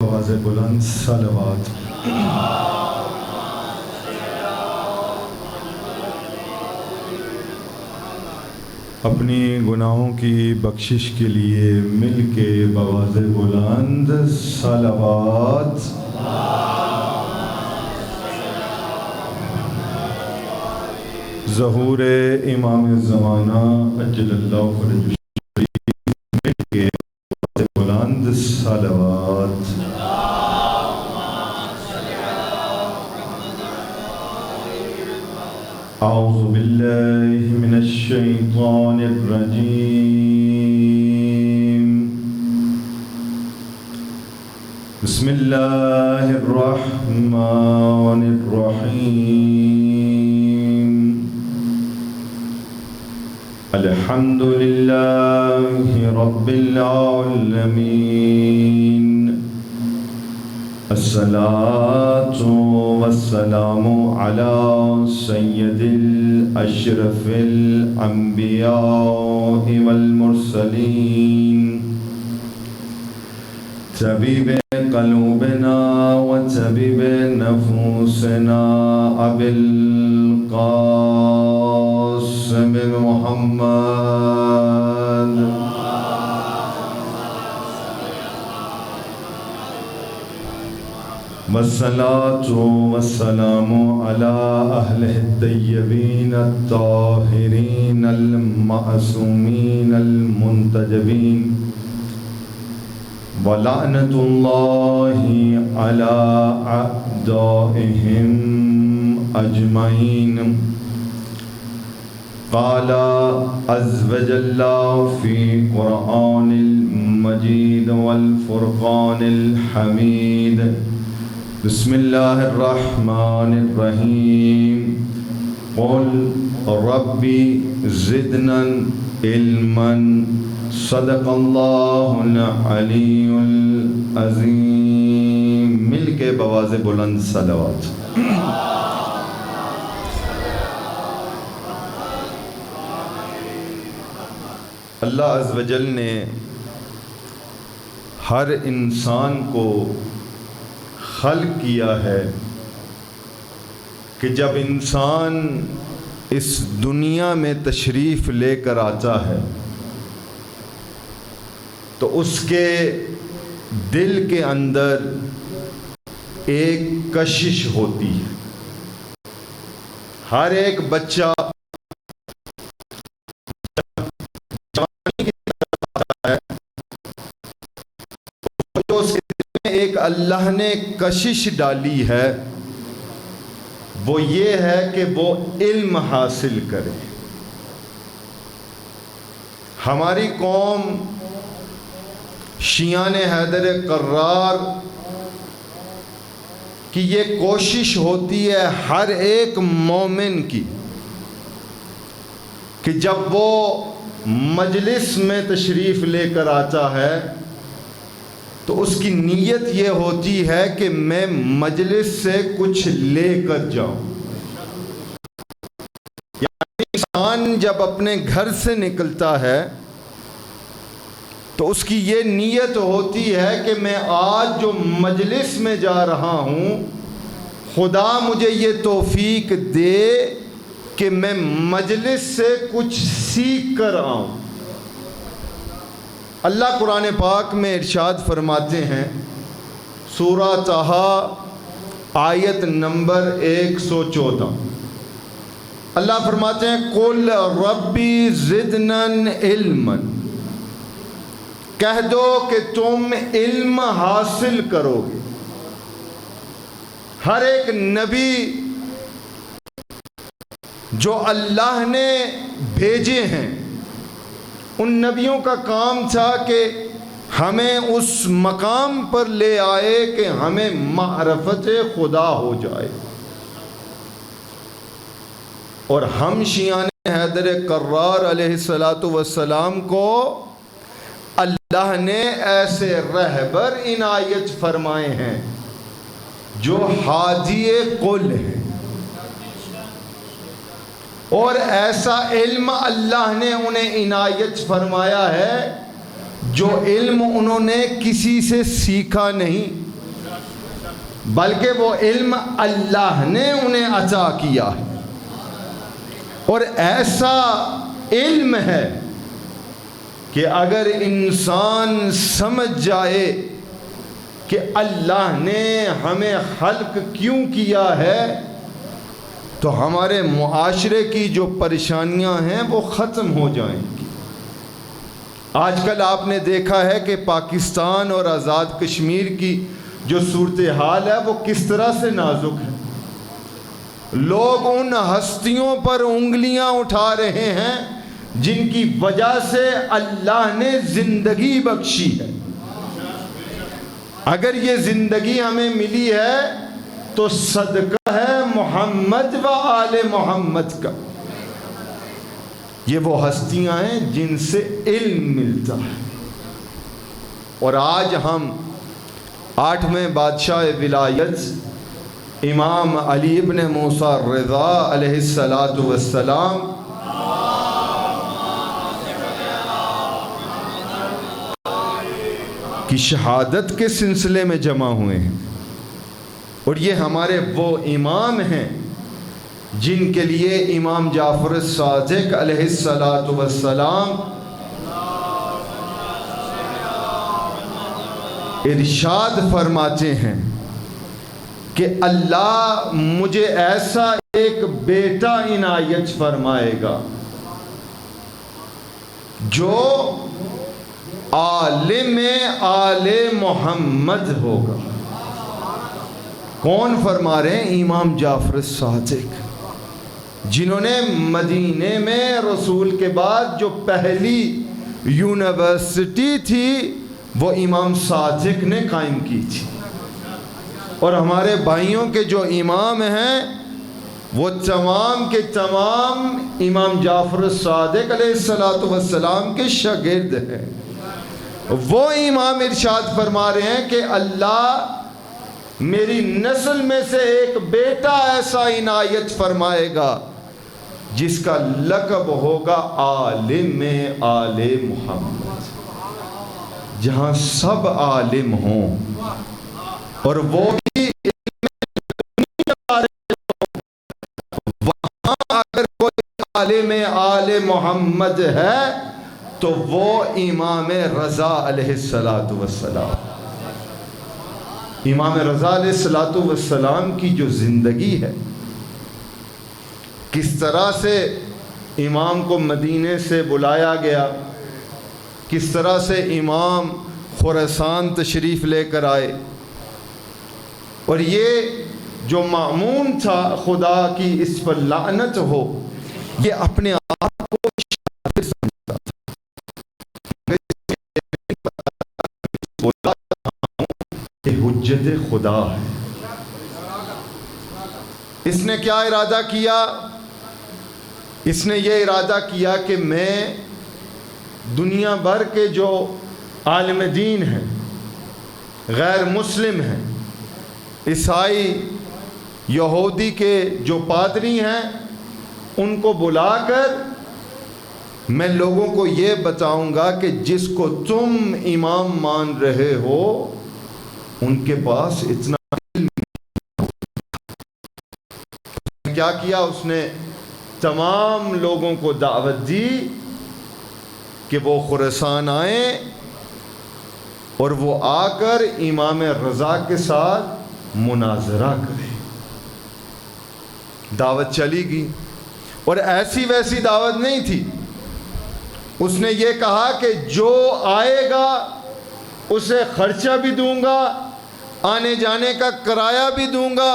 آواز بلند صلوات۔ اپنی گناہوں کی بخشش کے لیے مل کے بآواز بلند صلوات۔ ظہور امام زمانہ اجل اللہ فرجہ مل کے بآواز بلند صلوات۔ اعوذ باللہ من الشیطان الرجیم۔ بسم اللہ الرحمن الرحیم۔ الحمد للہ رب العالمین، الصلاة والسلام على سید الاشرف الانبیاء والمرسلین، طبیب قلوبنا وطبیب نفوسنا ابی القاسم محمد والصلاة والسلام على أهله الطيبين الطاهرين المعصومين المنتجبين، ولعنة الله على أعدائهم أجمعين۔ قال عز وجل في قرآن المجيد والفرقان الحميد، بسم اللہ الرحمن الرحیم، قل ربی زدنا علما، صدق اللہ العلی العظیم۔ مل کے بآواز بلند صلوات۔ اللہ عز و جل نے ہر انسان کو خلق کیا ہے کہ جب انسان اس دنیا میں تشریف لے کر آتا ہے تو اس کے دل کے اندر ایک کشش ہوتی ہے۔ ہر ایک بچہ جوانی کی طرف آتا ہے تو اس کے ایک اللہ نے کشش ڈالی ہے، وہ یہ ہے کہ وہ علم حاصل کرے۔ ہماری قوم شیعان حیدر قرار کی یہ کوشش ہوتی ہے ہر ایک مومن کی کہ جب وہ مجلس میں تشریف لے کر آتا ہے تو اس کی نیت یہ ہوتی ہے کہ میں مجلس سے کچھ لے کر جاؤں۔ یعنی انسان جب اپنے گھر سے نکلتا ہے تو اس کی یہ نیت ہوتی ہے کہ میں آج جو مجلس میں جا رہا ہوں، خدا مجھے یہ توفیق دے کہ میں مجلس سے کچھ سیکھ کر آؤں۔ اللہ قرآن پاک میں ارشاد فرماتے ہیں، سورہ طٰہٰ آیت نمبر 114، اللہ فرماتے ہیں قُلْ رَبِّ زِدْنَا عِلْمًا، کہہ دو کہ تم علم حاصل کرو گے۔ ہر ایک نبی جو اللہ نے بھیجے ہیں، ان نبیوں کا کام تھا کہ ہمیں اس مقام پر لے آئے کہ ہمیں معرفت خدا ہو جائے۔ اور ہم شیعان حیدر قرار علیہ السلام کو اللہ نے ایسے رہبر عنایت فرمائے ہیں جو ہادی قل ہیں، اور ایسا علم اللہ نے انہیں عنایت فرمایا ہے جو علم انہوں نے کسی سے سیکھا نہیں، بلکہ وہ علم اللہ نے انہیں عطا کیا ہے، اور ایسا علم ہے کہ اگر انسان سمجھ جائے کہ اللہ نے ہمیں خلق کیوں کیا ہے تو ہمارے معاشرے کی جو پریشانیاں ہیں وہ ختم ہو جائیں گی۔ آج کل آپ نے دیکھا ہے کہ پاکستان اور آزاد کشمیر کی جو صورتحال ہے وہ کس طرح سے نازک ہے۔ لوگ ان ہستیوں پر انگلیاں اٹھا رہے ہیں جن کی وجہ سے اللہ نے زندگی بخشی ہے۔ اگر یہ زندگی ہمیں ملی ہے تو صدقہ ہے محمد و آل محمد کا۔ یہ وہ ہستیاں ہیں جن سے علم ملتا ہے، اور آج ہم 8ویں بادشاہ ولایت امام علی ابن موسیٰ رضا علیہ السلام کی شہادت کے سلسلے میں جمع ہوئے ہیں، اور یہ ہمارے وہ امام ہیں جن کے لیے امام جعفر صادق علیہ السلام ارشاد فرماتے ہیں کہ اللہ مجھے ایسا ایک بیٹا عنایت فرمائے گا جو عالم آل محمد ہوگا۔ کون فرما رہے ہیں؟ امام جعفر صادق، جنہوں نے مدینے میں رسول کے بعد جو پہلی یونیورسٹی تھی وہ امام صادق نے قائم کی تھی، اور ہمارے بھائیوں کے جو امام ہیں وہ تمام کے تمام امام جعفر صادق علیہ السلام کے شاگرد ہیں۔ وہ امام ارشاد فرما رہے ہیں کہ اللہ میری نسل میں سے ایک بیٹا ایسا عنایت فرمائے گا جس کا لقب ہوگا عالم آل محمد، جہاں سب عالم ہوں اور وہ بھی وہاں اگر کوئی عالم آل محمد ہے تو وہ امام رضا علیہ السلام۔ امام رضا علیہ السلام کی جو زندگی ہے، کس طرح سے امام کو مدینے سے بلایا گیا، کس طرح سے امام خراسان تشریف لے کر آئے، اور یہ جو مأمون تھا خدا کی اس پر لعنت ہو، یہ اپنے آپ کو شاکر سمجھتا تھا۔ کہ حجت خدا ہے۔ اس نے کیا ارادہ کیا؟ اس نے یہ ارادہ کیا کہ میں دنیا بھر کے جو عالم دین ہیں، غیر مسلم ہیں، عیسائی، یہودی کے جو پادری ہیں، ان کو بلا کر میں لوگوں کو یہ بتاؤں گا کہ جس کو تم امام مان رہے ہو ان کے پاس اتنا علم۔ کیا کیا اس نے؟ تمام لوگوں کو دعوت دی کہ وہ خراسان آئیں اور وہ آ کر امام رضا کے ساتھ مناظرہ کریں۔ دعوت چلی گئی، اور ایسی ویسی دعوت نہیں تھی۔ اس نے یہ کہا کہ جو آئے گا اسے خرچہ بھی دوں گا، آنے جانے کا کرایہ بھی دوں گا،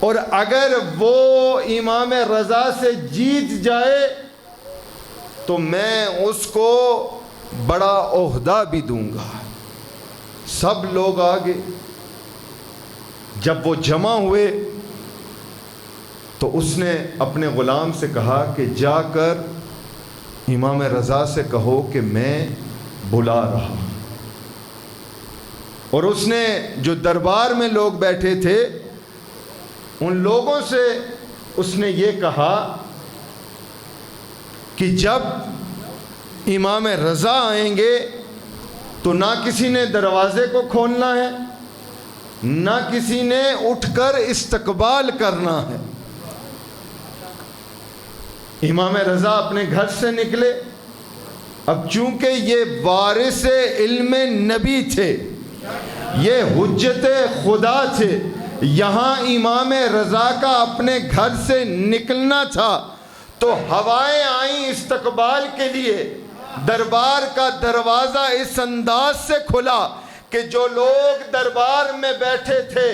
اور اگر وہ امام رضا سے جیت جائے تو میں اس کو بڑا عہدہ بھی دوں گا۔ سب لوگ آگے جب وہ جمع ہوئے تو اس نے اپنے غلام سے کہا کہ جا کر امام رضا سے کہو کہ میں بلا رہا ہوں۔ اور اس نے جو دربار میں لوگ بیٹھے تھے ان لوگوں سے اس نے یہ کہا کہ جب امام رضا آئیں گے تو نہ کسی نے دروازے کو کھولنا ہے نہ کسی نے اٹھ کر استقبال کرنا ہے۔ امام رضا اپنے گھر سے نکلے۔ اب چونکہ یہ وارث علم نبی تھے، یہ حجت خدا تھے، یہاں امام رضا کا اپنے گھر سے نکلنا تھا تو ہوائیں آئیں استقبال کے لیے۔ دربار کا دروازہ اس انداز سے کھلا کہ جو لوگ دربار میں بیٹھے تھے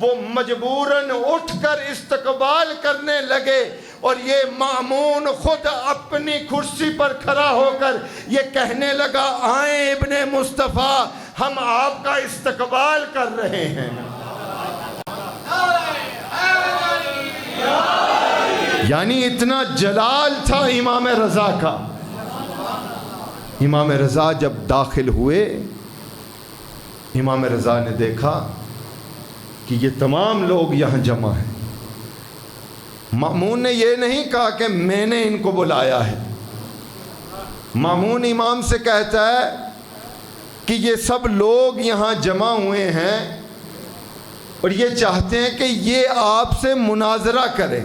وہ مجبوراً اٹھ کر استقبال کرنے لگے، اور یہ مامون خود اپنی کرسی پر کھڑا ہو کر یہ کہنے لگا، آئیں ابن مصطفیٰ، ہم آپ کا استقبال کر رہے ہیں۔ یعنی اتنا جلال تھا امام رضا کا۔ امام رضا جب داخل ہوئے، امام رضا نے دیکھا کہ یہ تمام لوگ یہاں جمع ہیں۔ مامون نے یہ نہیں کہا کہ میں نے ان کو بلایا ہے۔ مامون امام سے کہتا ہے کہ یہ سب لوگ یہاں جمع ہوئے ہیں اور یہ چاہتے ہیں کہ یہ آپ سے مناظرہ کریں۔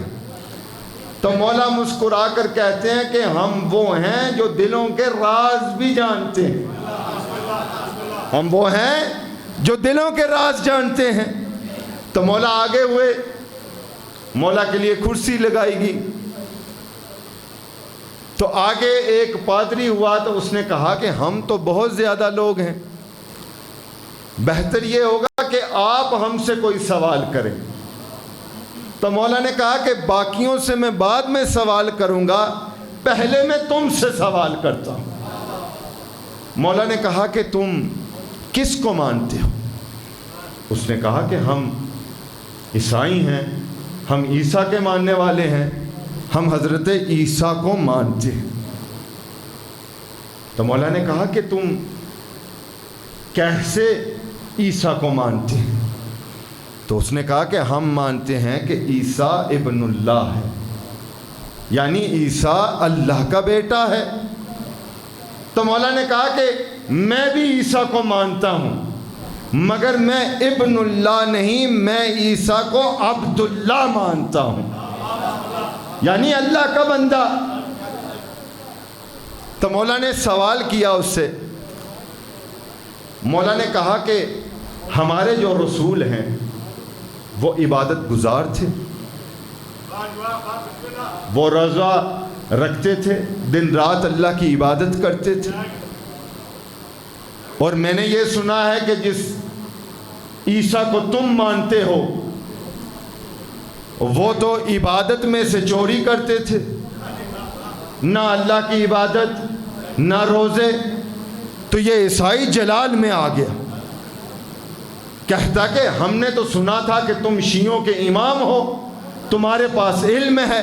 تو مولا مسکرا کر کہتے ہیں کہ ہم وہ ہیں جو دلوں کے راز بھی جانتے ہیں۔ ہم وہ ہیں جو دلوں کے راز جانتے ہیں۔ تو مولا آگے ہوئے، مولا کے لیے کرسی لگائی گئی۔ تو آگے ایک پادری ہوا تو اس نے کہا کہ ہم تو بہت زیادہ لوگ ہیں، بہتر یہ ہوگا کہ آپ ہم سے کوئی سوال کریں۔ تو مولا نے کہا کہ باقیوں سے میں بعد میں سوال کروں گا، پہلے میں تم سے سوال کرتا ہوں۔ مولا نے کہا کہ تم کس کو مانتے ہو؟ اس نے کہا کہ ہم عیسائی ہیں، ہم عیسیٰ کے ماننے والے ہیں، ہم حضرت عیسیٰ کو مانتے ہیں۔ تو مولا نے کہا کہ تم کیسے عیسیٰ کو مانتے ہیں؟ تو اس نے کہا کہ ہم مانتے ہیں کہ عیسیٰ ابن اللہ ہے، یعنی عیسیٰ اللہ کا بیٹا ہے۔ تو مولا نے کہا کہ میں بھی عیسیٰ کو مانتا ہوں، مگر میں ابن اللہ نہیں، میں عیسیٰ کو عبداللہ مانتا ہوں، یعنی اللہ کا بندہ۔ تو مولا نے سوال کیا اس سے۔ مولا نے کہا کہ ہمارے جو رسول ہیں وہ عبادت گزار تھے، وہ روزہ رکھتے تھے، دن رات اللہ کی عبادت کرتے تھے، اور میں نے یہ سنا ہے کہ جس عیسیٰ کو تم مانتے ہو وہ تو عبادت میں سے چوری کرتے تھے، نہ اللہ کی عبادت نہ روزے۔ تو یہ عیسائی جلال میں آ گیا، کہتا کہ ہم نے تو سنا تھا کہ تم شیعوں کے امام ہو، تمہارے پاس علم ہے،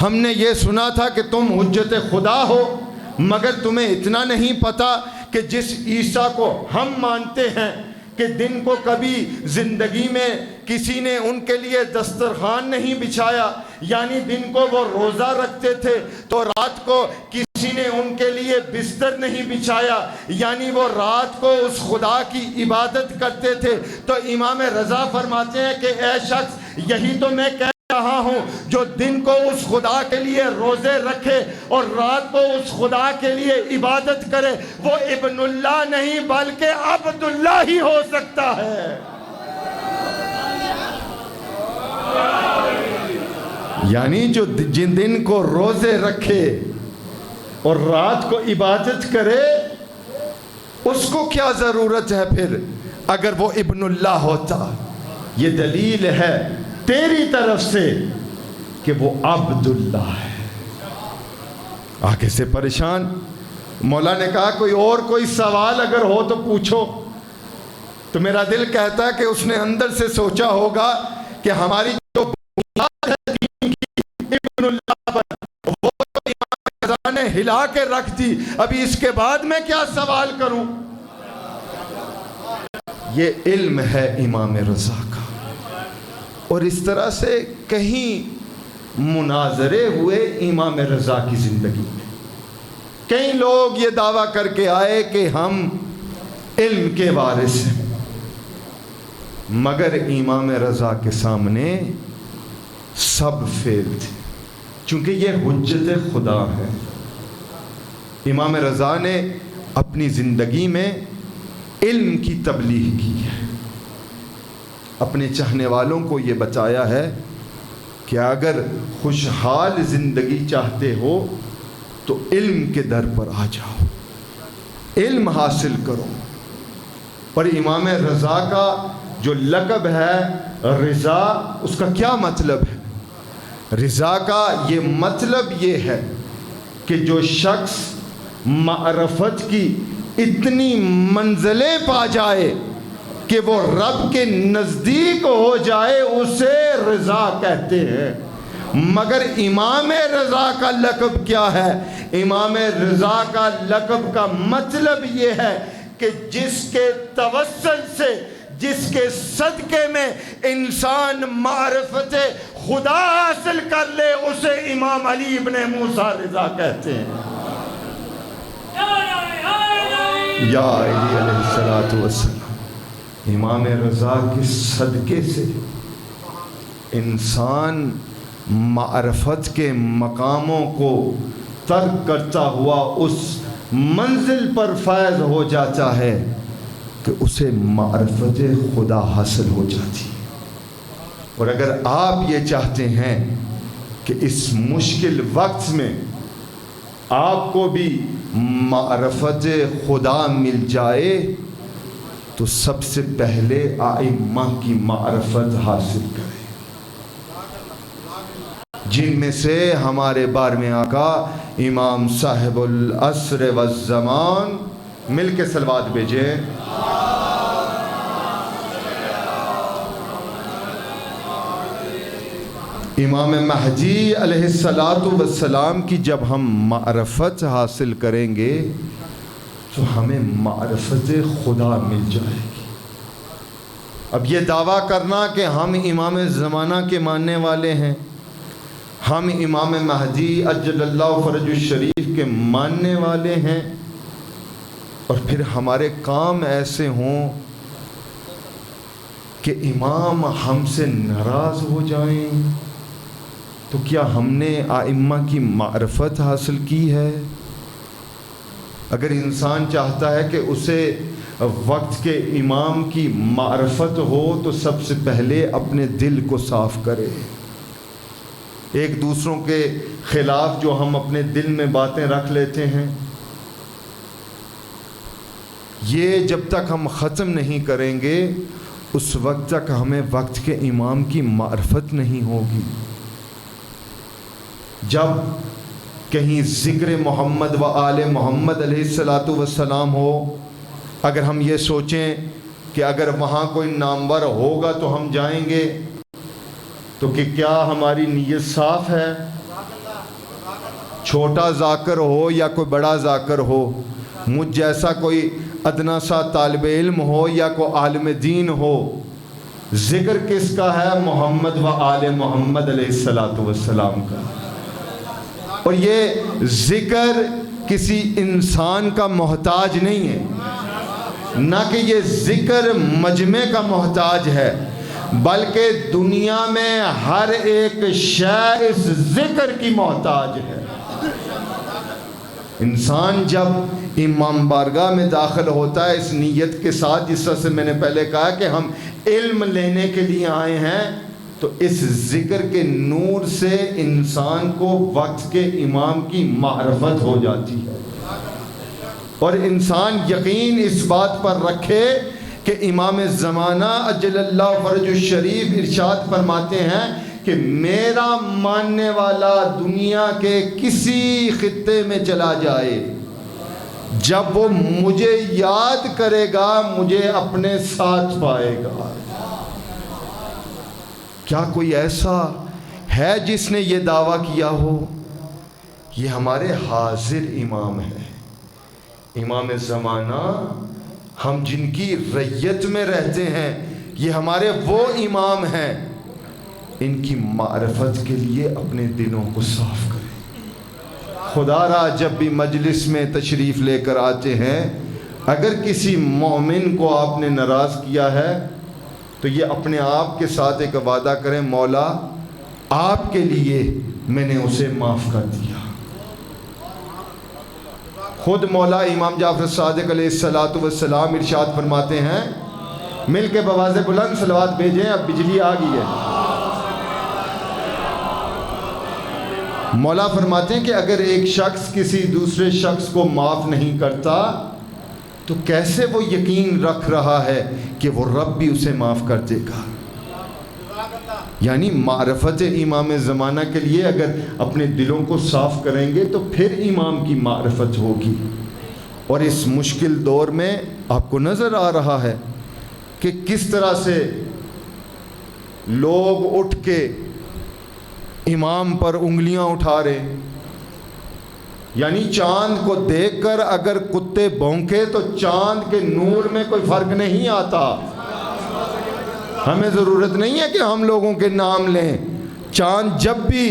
ہم نے یہ سنا تھا کہ تم حجت خدا ہو، مگر تمہیں اتنا نہیں پتا کہ جس عیسیٰ کو ہم مانتے ہیں کہ دن کو کبھی زندگی میں کسی نے ان کے لیے دسترخوان نہیں بچھایا، یعنی دن کو وہ روزہ رکھتے تھے تو رات کو کسی نے ان کے لیے بستر نہیں بچھایا، یعنی وہ رات کو اس خدا کی عبادت کرتے تھے۔ تو امام رضا فرماتے ہیں کہ اے شخص، یہی تو میں کہہ رہا ہوں، جو دن کو اس خدا کے لیے روزے رکھے اور رات کو اس خدا کے لیے عبادت کرے، وہ ابن اللہ نہیں بلکہ عبداللہ ہی ہو سکتا ہے۔ یعنی جو جن دن کو روزے رکھے اور رات کو عبادت کرے، اس کو کیا ضرورت ہے پھر اگر وہ ابن اللہ ہوتا؟ یہ دلیل ہے تیری طرف سے کہ وہ عبداللہ ہے۔ آگے سے پریشان مولا نے کہا کوئی سوال اگر ہو تو پوچھو۔ تو میرا دل کہتا ہے کہ اس نے اندر سے سوچا ہوگا کہ ہماری جو بنیاد ہے دین کی ابن اللہ پر، وہ تو امام رضا نے ہلا کے رکھ دی، ابھی اس کے بعد میں کیا سوال کروں؟ یہ علم ہے امام رضا کا۔ اور اس طرح سے کہیں مناظرے ہوئے امام رضا کی زندگی میں، کئی لوگ یہ دعویٰ کر کے آئے کہ ہم علم کے وارث ہیں، مگر امام رضا کے سامنے سب فیل تھے، چونکہ یہ حجت خدا ہے۔ امام رضا نے اپنی زندگی میں علم کی تبلیغ کی ہے، اپنے چاہنے والوں کو یہ بتایا ہے کہ اگر خوشحال زندگی چاہتے ہو تو علم کے در پر آ جاؤ، علم حاصل کرو۔ اور امام رضا کا جو لقب ہے رضا، اس کا کیا مطلب ہے؟ رضا کا یہ مطلب یہ ہے کہ جو شخص معرفت کی اتنی منزلیں پا جائے کہ وہ رب کے نزدیک ہو جائے، اسے رضا کہتے ہیں۔ مگر امام رضا کا لقب کیا ہے؟ امام رضا کا لقب کا مطلب یہ ہے کہ جس کے توسل سے، جس کے صدقے میں انسان معرفت خدا حاصل کر لے، اسے امام علی ابن موسیٰ رضا کہتے ہیں۔ یا علی علیہ السلام، امام رضا کے صدقے سے انسان معرفت کے مقاموں کو ترک کرتا ہوا اس منزل پر فائز ہو جاتا ہے کہ اسے معرفت خدا حاصل ہو جاتی ہے۔ اور اگر آپ یہ چاہتے ہیں کہ اس مشکل وقت میں آپ کو بھی معرفت خدا مل جائے تو سب سے پہلے ائمہ کی معرفت حاصل کریں، جن میں سے ہمارے بارہویں آقا امام صاحب العصر والزمان، مل کے صلوات بھیجیں۔ امام مہدی علیہ السلام کی جب ہم معرفت حاصل کریں گے تو ہمیں معرفت خدا مل جائے گی۔ اب یہ دعویٰ کرنا کہ ہم امام زمانہ کے ماننے والے ہیں، ہم امام مہدی اجل اللہ فرج الشریف کے ماننے والے ہیں، اور پھر ہمارے کام ایسے ہوں کہ امام ہم سے ناراض ہو جائیں، تو کیا ہم نے ائمہ کی معرفت حاصل کی ہے؟ اگر انسان چاہتا ہے کہ اسے وقت کے امام کی معرفت ہو تو سب سے پہلے اپنے دل کو صاف کرے۔ ایک دوسروں کے خلاف جو ہم اپنے دل میں باتیں رکھ لیتے ہیں، یہ جب تک ہم ختم نہیں کریں گے اس وقت تک ہمیں وقت کے امام کی معرفت نہیں ہوگی۔ جب کہیں ذکر محمد و آل محمد علیہ السلام ہو، اگر ہم یہ سوچیں کہ اگر وہاں کوئی نامور ہوگا تو ہم جائیں گے، تو کہ کیا ہماری نیت صاف ہے؟ چھوٹا ذاکر ہو یا کوئی بڑا ذاکر ہو، مجھ جیسا کوئی ادنا سا طالب علم ہو یا کوئی عالم دین ہو، ذکر کس کا ہے؟ محمد و آل محمد علیہ السلام کا۔ اور یہ ذکر کسی انسان کا محتاج نہیں ہے، نہ کہ یہ ذکر مجمع کا محتاج ہے، بلکہ دنیا میں ہر ایک شے اس ذکر کی محتاج ہے۔ انسان جب امام بارگاہ میں داخل ہوتا ہے اس نیت کے ساتھ، جس طرح سے میں نے پہلے کہا کہ ہم علم لینے کے لیے آئے ہیں، تو اس ذکر کے نور سے انسان کو وقت کے امام کی معرفت ہو جاتی ہے، اور انسان یقین اس بات پر رکھے کہ امام زمانہ اجل اللہ فرج الشریف ارشاد فرماتے ہیں کہ میرا ماننے والا دنیا کے کسی خطے میں چلا جائے، جب وہ مجھے یاد کرے گا مجھے اپنے ساتھ پائے گا۔ کیا کوئی ایسا ہے جس نے یہ دعویٰ کیا ہو؟ یہ ہمارے حاضر امام ہیں، امام زمانہ، ہم جن کی رعیت میں رہتے ہیں، یہ ہمارے وہ امام ہیں۔ ان کی معرفت کے لیے اپنے دلوں کو صاف کریں۔ خدا را جب بھی مجلس میں تشریف لے کر آتے ہیں، اگر کسی مومن کو آپ نے ناراض کیا ہے تو یہ اپنے آپ کے ساتھ ایک وعدہ کریں، مولا آپ کے لیے میں نے اسے معاف کر دیا۔ خود مولا امام جعفر صادق علیہ السلام ارشاد فرماتے ہیں، مل کے بآواز بلند صلوات بھیجیں، اب بجلی آ گئی ہے۔ مولا فرماتے ہیں کہ اگر ایک شخص کسی دوسرے شخص کو معاف نہیں کرتا تو کیسے وہ یقین رکھ رہا ہے کہ وہ رب بھی اسے معاف کر دے گا؟ یعنی معرفت امام زمانہ کے لیے اگر اپنے دلوں کو صاف کریں گے تو پھر امام کی معرفت ہوگی۔ اور اس مشکل دور میں آپ کو نظر آ رہا ہے کہ کس طرح سے لوگ اٹھ کے امام پر انگلیاں اٹھا رہے، یعنی چاند کو دیکھ کر اگر کتے بھونکے تو چاند کے نور میں کوئی فرق نہیں آتا۔ ہمیں ضرورت نہیں ہے کہ ہم لوگوں کے نام لیں، چاند جب بھی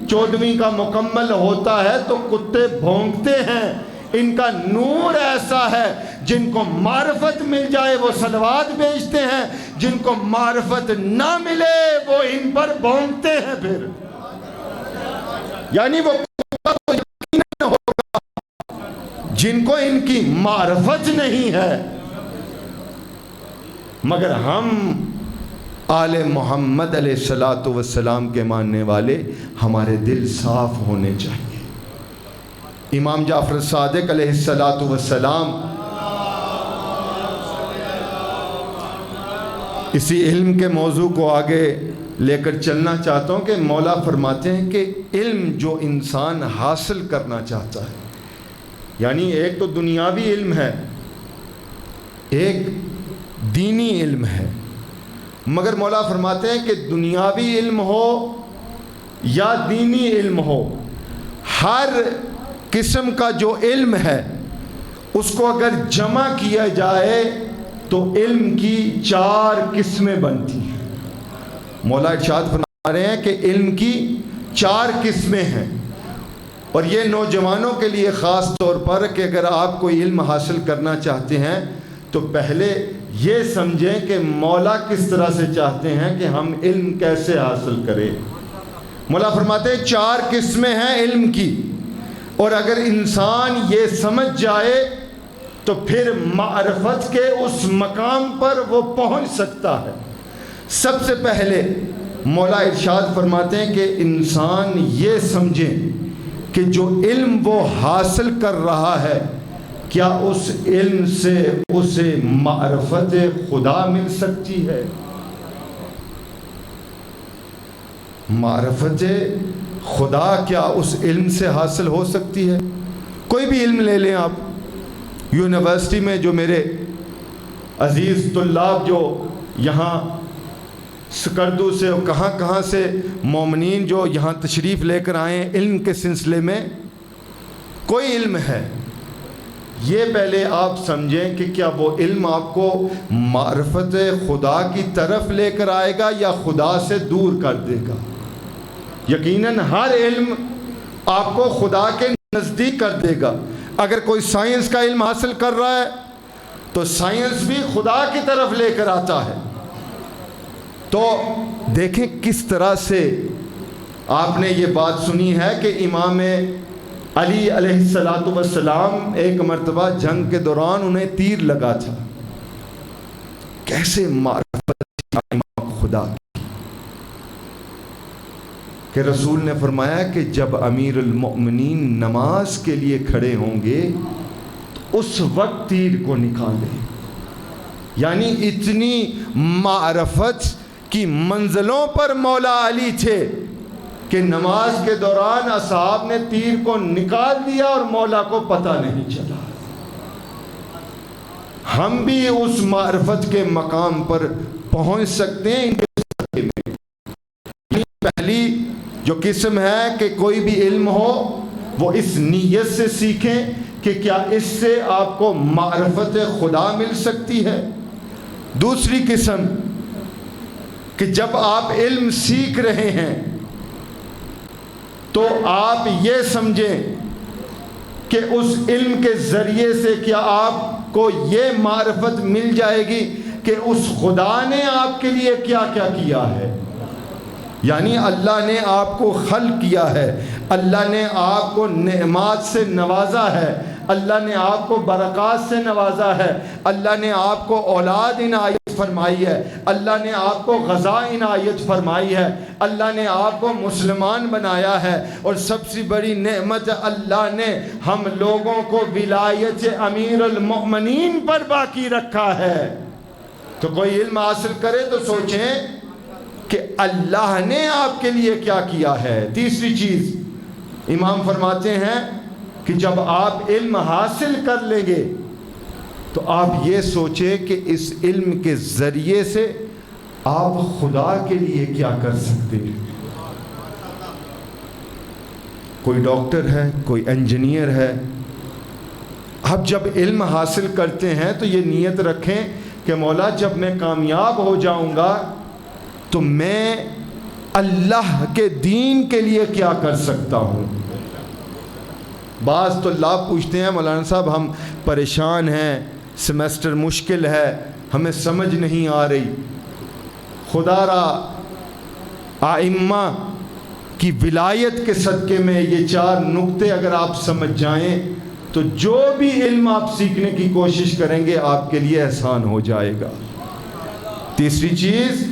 14ویں کا مکمل ہوتا ہے تو کتے بھونکتے ہیں۔ ان کا نور ایسا ہے، جن کو معرفت مل جائے وہ صلوات بھیجتے ہیں، جن کو معرفت نہ ملے وہ ان پر بھونکتے ہیں۔ پھر یعنی وہ یقین ہوگا جن کو ان کی معرفت نہیں ہے۔ مگر ہم آل محمد علیہ السلام کے ماننے والے، ہمارے دل صاف ہونے چاہیے۔ امام جعفر صادق علیہ السلام اسی علم کے موضوع کو آگے لے کر چلنا چاہتا ہوں کہ مولا فرماتے ہیں کہ علم جو انسان حاصل کرنا چاہتا ہے، یعنی ایک تو دنیاوی علم ہے، ایک دینی علم ہے، مگر مولا فرماتے ہیں کہ دنیاوی علم ہو یا دینی علم ہو، ہر قسم کا جو علم ہے اس کو اگر جمع کیا جائے تو علم کی 4 قسمیں بنتی ہیں۔ مولا ارشاد فرما رہے ہیں کہ علم کی 4 قسمیں ہیں، اور یہ نوجوانوں کے لیے خاص طور پر کہ اگر آپ کوئی علم حاصل کرنا چاہتے ہیں تو پہلے یہ سمجھیں کہ مولا کس طرح سے چاہتے ہیں کہ ہم علم کیسے حاصل کریں۔ مولا فرماتے ہیں 4 قسمیں ہیں علم کی، اور اگر انسان یہ سمجھ جائے تو پھر معرفت کے اس مقام پر وہ پہنچ سکتا ہے۔ سب سے پہلے مولا ارشاد فرماتے ہیں کہ انسان یہ سمجھے کہ جو علم وہ حاصل کر رہا ہے، کیا اس علم سے اسے معرفت خدا مل سکتی ہے؟ معرفت خدا کیا اس علم سے حاصل ہو سکتی ہے؟ کوئی بھی علم لے لیں آپ، یونیورسٹی میں جو میرے عزیز طلاب جو یہاں سکردو سے اور کہاں کہاں سے مومنین جو یہاں تشریف لے کر آئے ہیں علم کے سلسلے میں، کوئی علم ہے، یہ پہلے آپ سمجھیں کہ کیا وہ علم آپ کو معرفت خدا کی طرف لے کر آئے گا یا خدا سے دور کر دے گا؟ یقیناً ہر علم آپ کو خدا کے نزدیک کر دے گا۔ اگر کوئی سائنس کا علم حاصل کر رہا ہے تو سائنس بھی خدا کی طرف لے کر آتا ہے۔ تو دیکھیں کس طرح سے آپ نے یہ بات سنی ہے کہ امام علی علیہ السلام ایک مرتبہ جنگ کے دوران انہیں تیر لگا تھا، کیسے معرفت امام خدا کی کہ رسول نے فرمایا کہ جب امیر المؤمنین نماز کے لیے کھڑے ہوں گے تو اس وقت تیر کو نکالیں۔ یعنی اتنی معرفت کی منزلوں پر مولا علی تھے کہ نماز کے دوران اصحاب نے تیر کو نکال دیا اور مولا کو پتہ نہیں چلا۔ ہم بھی اس معرفت کے مقام پر پہنچ سکتے ہیں۔ پہلی جو قسم ہے کہ کوئی بھی علم ہو وہ اس نیت سے سیکھیں کہ کیا اس سے آپ کو معرفت خدا مل سکتی ہے۔ دوسری قسم کہ جب آپ علم سیکھ رہے ہیں تو آپ یہ سمجھیں کہ اس علم کے ذریعے سے کیا آپ کو یہ معرفت مل جائے گی کہ اس خدا نے آپ کے لیے کیا کیا کیا ہے. یعنی اللہ نے آپ کو خلق کیا ہے، اللہ نے آپ کو نعمات سے نوازا ہے، اللہ نے آپ کو برکات سے نوازا ہے، اللہ نے آپ کو اولاد عنایت فرمائی ہے، اللہ نے آپ کو غذا عنایت فرمائی ہے، اللہ نے آپ کو مسلمان بنایا ہے، اور سب سے بڑی نعمت اللہ نے ہم لوگوں کو ولایت امیر المؤمنین پر باقی رکھا ہے. تو کوئی علم حاصل کرے تو سوچیں کہ اللہ نے آپ کے لیے کیا کیا ہے. تیسری چیز امام فرماتے ہیں کہ جب آپ علم حاصل کر لیں گے تو آپ یہ سوچیں کہ اس علم کے ذریعے سے آپ خدا کے لیے کیا کر سکتے ہیں. کوئی ڈاکٹر ہے، کوئی انجینئر ہے. آپ جب علم حاصل کرتے ہیں تو یہ نیت رکھیں کہ مولا جب میں کامیاب ہو جاؤں گا تو میں اللہ کے دین کے لیے کیا کر سکتا ہوں. بعض طلاب پوچھتے ہیں مولانا صاحب ہم پریشان ہیں، سیمسٹر مشکل ہے، ہمیں سمجھ نہیں آ رہی. خدا را آئمہ کی ولایت کے صدقے میں یہ 4 نقطے اگر آپ سمجھ جائیں تو جو بھی علم آپ سیکھنے کی کوشش کریں گے آپ کے لیے آسان ہو جائے گا. تیسری چیز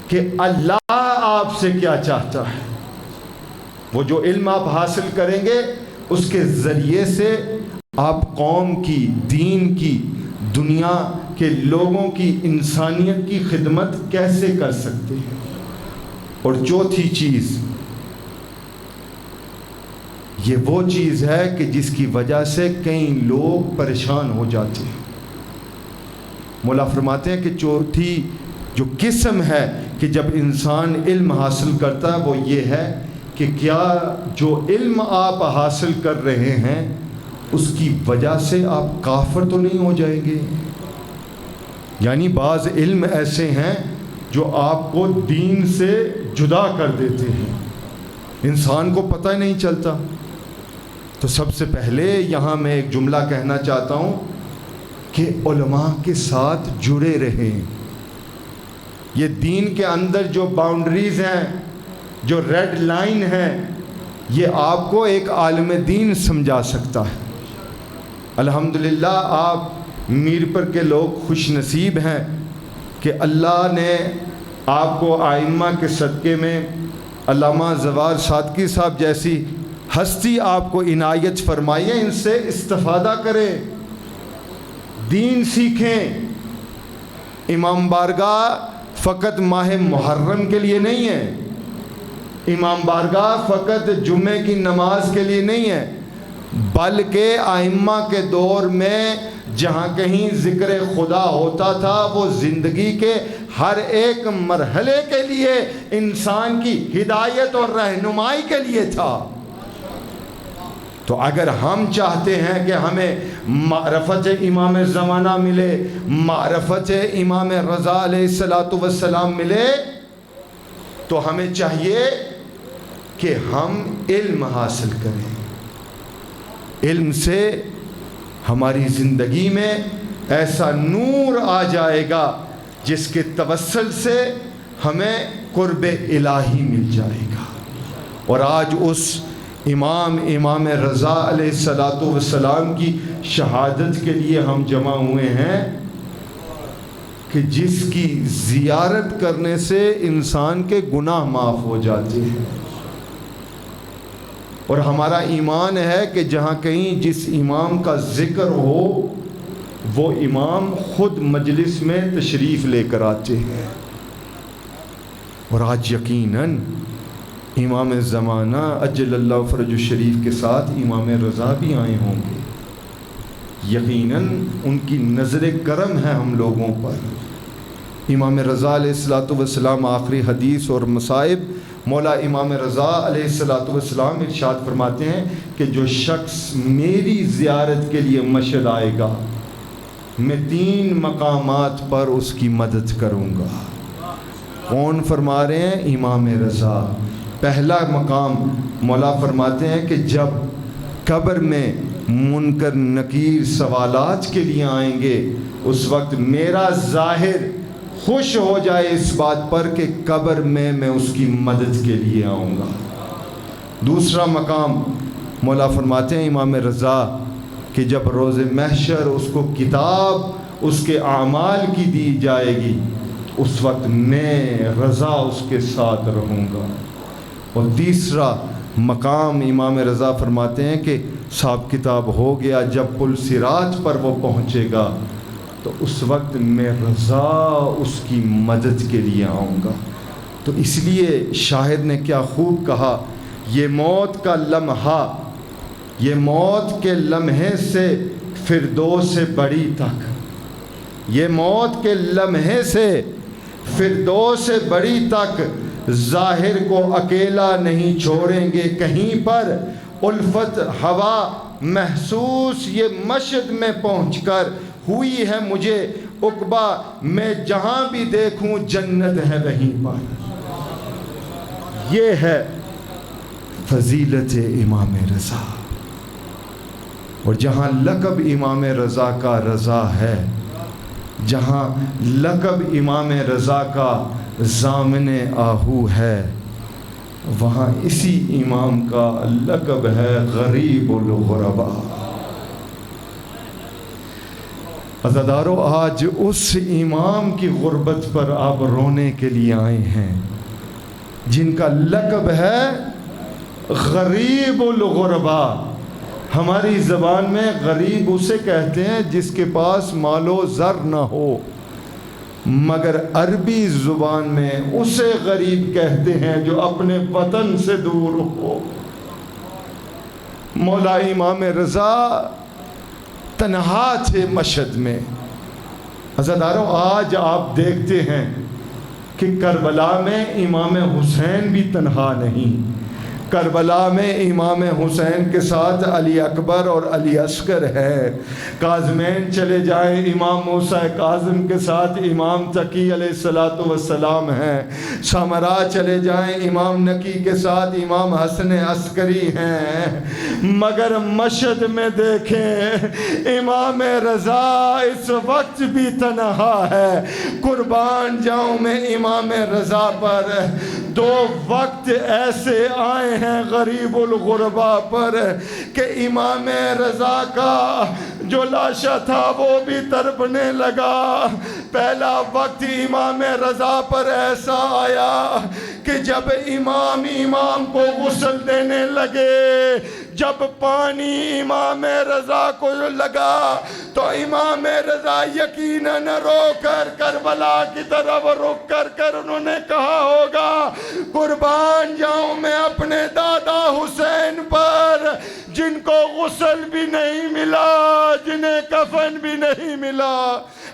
کہ اللہ آپ سے کیا چاہتا ہے. وہ جو علم آپ حاصل کریں گے اس کے ذریعے سے آپ قوم کی، دین کی، دنیا کے لوگوں کی، انسانیت کی خدمت کیسے کر سکتے ہیں. اور چوتھی چیز یہ وہ چیز ہے کہ جس کی وجہ سے کئی لوگ پریشان ہو جاتے ہیں. مولا فرماتے ہیں کہ چوتھی جو قسم ہے کہ جب انسان علم حاصل کرتا ہے وہ یہ ہے کہ کیا جو علم آپ حاصل کر رہے ہیں اس کی وجہ سے آپ کافر تو نہیں ہو جائیں گے. یعنی بعض علم ایسے ہیں جو آپ کو دین سے جدا کر دیتے ہیں، انسان کو پتہ ہی نہیں چلتا. تو سب سے پہلے یہاں میں ایک جملہ کہنا چاہتا ہوں کہ علماء کے ساتھ جڑے رہیں. یہ دین کے اندر جو باؤنڈریز ہیں، جو ریڈ لائن ہیں، یہ آپ کو ایک عالم دین سمجھا سکتا ہے. الحمدللہ آپ میرپور کے لوگ خوش نصیب ہیں کہ اللہ نے آپ کو آئمہ کے صدقے میں علامہ زوار صادقی صاحب جیسی ہستی آپ کو عنایت فرمائی ہے. ان سے استفادہ کریں، دین سیکھیں. امام بارگاہ فقط ماہ محرم کے لیے نہیں ہے، امام بارگاہ فقط جمعے کی نماز کے لیے نہیں ہے، بلکہ ائمہ کے دور میں جہاں کہیں ذکر خدا ہوتا تھا وہ زندگی کے ہر ایک مرحلے کے لیے انسان کی ہدایت اور رہنمائی کے لیے تھا. تو اگر ہم چاہتے ہیں کہ ہمیں معرفت امام زمانہ ملے، معرفت امام رضا علیہ السلام ملے، تو ہمیں چاہیے کہ ہم علم حاصل کریں. علم سے ہماری زندگی میں ایسا نور آ جائے گا جس کے توسل سے ہمیں قرب الہی مل جائے گا. اور آج اس امام رضا علیہ السلام کی شہادت کے لیے ہم جمع ہوئے ہیں کہ جس کی زیارت کرنے سے انسان کے گناہ معاف ہو جاتے ہیں. اور ہمارا ایمان ہے کہ جہاں کہیں جس امام کا ذکر ہو وہ امام خود مجلس میں تشریف لے کر آتے ہیں. اور آج یقیناً امام زمانہ اجل اللہ فرج الشریف کے ساتھ امام رضا بھی آئے ہوں گے. یقیناً ان کی نظر کرم ہے ہم لوگوں پر. امام رضا علیہ السلام آخری حدیث اور مصائب مولا امام رضا علیہ السلام ارشاد فرماتے ہیں کہ جو شخص میری زیارت کے لیے مشہد آئے گا میں 3 مقامات پر اس کی مدد کروں گا. کون فرما رہے ہیں؟ امام رضا. پہلا مقام مولا فرماتے ہیں کہ جب قبر میں منکر نکیر سوالات کے لیے آئیں گے اس وقت میرا ظاہر خوش ہو جائے اس بات پر کہ قبر میں اس کی مدد کے لیے آؤں گا۔ دوسرا مقام مولا فرماتے ہیں امام رضا کہ جب روز محشر اس کو کتاب اس کے اعمال کی دی جائے گی، اس وقت میں رضا اس کے ساتھ رہوں گا۔ اور تیسرا مقام امام رضا فرماتے ہیں کہ حساب کتاب ہو گیا، جب پل صراط پر وہ پہنچے گا تو اس وقت میں رضا اس کی مدد کے لیے آؤں گا۔ تو اس لیے شاعر نے کیا خوب کہا، یہ موت کا لمحہ، یہ موت کے لمحے سے فردوس بڑی تک، یہ موت کے لمحے سے فردوس بڑی تک، ظاہر کو اکیلا نہیں چھوڑیں گے کہیں پر، الفت ہوا محسوس یہ مشہد میں پہنچ کر ہوئی ہے مجھے عقبہ، میں جہاں بھی دیکھوں جنت ہے وہیں پر۔ یہ ہے فضیلت امام رضا۔ اور جہاں لقب امام رضا کا رضا ہے، جہاں لقب امام رضا کا ضامن آہو ہے، وہاں اسی امام کا لقب ہے غریب الغربا۔ عزادارو، آج اس امام کی غربت پر آپ رونے کے لیے آئے ہیں جن کا لقب ہے غریب الغربا۔ ہماری زبان میں غریب اسے کہتے ہیں جس کے پاس مال و زر نہ ہو، مگر عربی زبان میں اسے غریب کہتے ہیں جو اپنے وطن سے دور ہو۔ مولا امام رضا تنہا تھے مشہد میں۔ عزاداروں، آج آپ دیکھتے ہیں کہ کربلا میں امام حسین بھی تنہا نہیں۔ کربلا میں امام حسین کے ساتھ علی اکبر اور علی اصغر ہے۔ کاظمین چلے جائیں، امام موسیٰ کاظم کے ساتھ امام تقی علیہ السلام ہیں۔ سامرا چلے جائیں، امام نقی کے ساتھ امام حسن عسکری ہیں۔ مگر مشہد میں دیکھیں امام رضا اس وقت بھی تنہا ہے۔ قربان جاؤں میں امام رضا پر، دو وقت ایسے آئے ہیں غریب الغربا پر کہ امام رضا کا جو لاشا تھا وہ بھی تڑپنے لگا۔ پہلا وقت امام رضا پر ایسا آیا کہ جب امام کو غسل دینے لگے، جب پانی امام رضا کو لگا تو امام رضا یقیناً رو کر کربلا کی طرف رخ کر انہوں نے کہا ہوگا، قربان جاؤں میں اپنے دادا حسین پر جن کو غسل بھی نہیں ملا، جنہیں کفن بھی نہیں ملا۔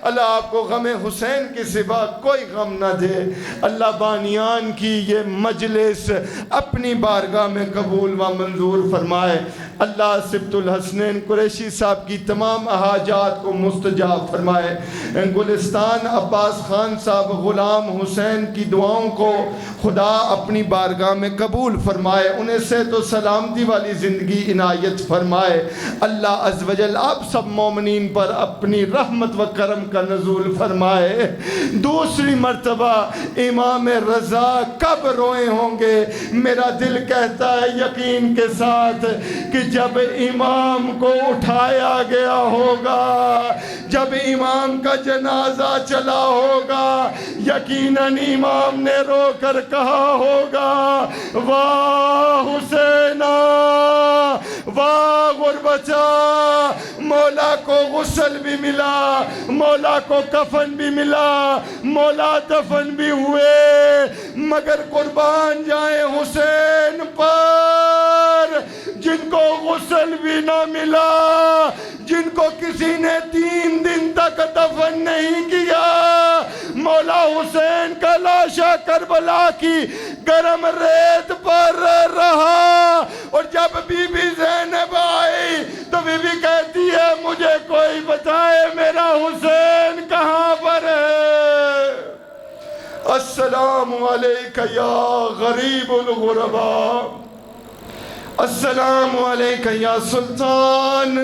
اللہ آپ کو غم حسین کے سوا کوئی غم نہ دے۔ اللہ بانیان کی یہ مجلس اپنی بارگاہ میں قبول و منظور فرمائے۔ اللہ سبت الحسنین قریشی صاحب کی تمام حاجات کو مستجاب فرمائے۔ گلستان عباس خان صاحب غلام حسین کی دعاؤں کو خدا اپنی بارگاہ میں قبول فرمائے، انہیں صحت و سلامتی والی زندگی عنایت فرمائے۔ اللہ عز و جل آپ سب مومنین پر اپنی رحمت و کرم کا نزول فرمائے۔ دوسری مرتبہ امام رضا کب روئے ہوں گے؟ میرا دل کہتا ہے یقین کے ساتھ کہ جب امام کو اٹھایا گیا ہوگا، جب امام کا جنازہ چلا ہوگا، یقیناً امام نے رو کر کہا ہوگا، واہ حسینہ واہ غربتا، مولا کو غسل بھی ملا، مولا کو کفن بھی ملا، مولا دفن بھی ہوئے، مگر قربان جائیں حسین پر جن کو غسل بھی نہ ملا، جن کو کسی نے 3 دن تک دفن نہیں کیا۔ مولا حسین کا لاشا کربلا کی گرم ریت پر رہا، اور جب بی بی زینب آئی تو بی بی کہتی ہے مجھے کوئی بتائے میرا حسین کہاں پر ہے؟ السلام علیکہ یا غریب الغربا، السلام علیکہ یا سلطان،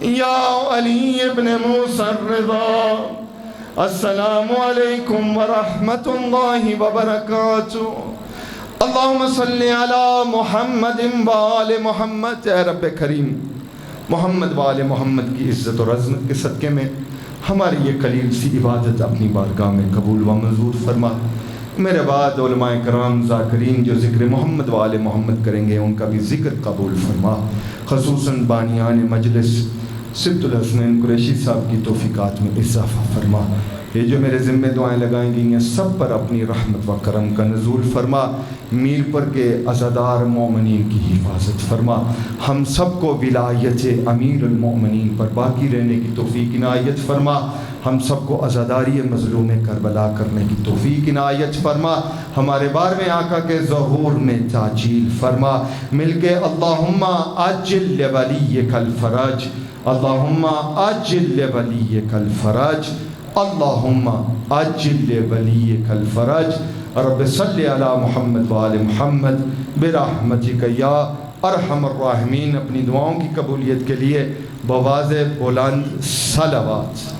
یا علی ابن موسیٰ الرضا السلام علیکم ورحمۃ اللہ وبرکاتہ اللہم صلی علی محمد وآل محمد۔ اے رب کریم، محمد وآل محمد کی عزت اور عظمت کے صدقے میں ہماری یہ قلیل سی عبادت اپنی بارگاہ میں قبول و منظور فرما۔ میرے بعد علماء کرام ذاکرین جو ذکر محمد وآل محمد کریں گے ان کا بھی ذکر قبول فرما، خصوصاً بانیان مجلس سبت الحسنین قریشی صاحب کی توفیقات میں اضافہ فرما۔ یہ جو میرے ذمہ دعائیں لگائیں گئی ہیں سب پر اپنی رحمت و کرم کا نزول فرما، میر پر کے عزادار مومنین کی حفاظت فرما، ہم سب کو ولایت امیر المومنین پر باقی رہنے کی توفیق عنایت فرما، ہم سب کو عزاداری مظلوم کربلا کرنے کی توفیق عنایت فرما، ہمارے بار میں آقا کے ظہور میں تعجیل فرما۔ مل کے اللہم عجل لولیک الفرج، اللہم عجل لولیک الفرج، اللہم عجل لولیک الفرج۔ رب صلی علی محمد وآل محمد برحمتک یا ارحم الراحمین۔ اپنی دعاؤں کی قبولیت کے لیے بواز بلند صلوات۔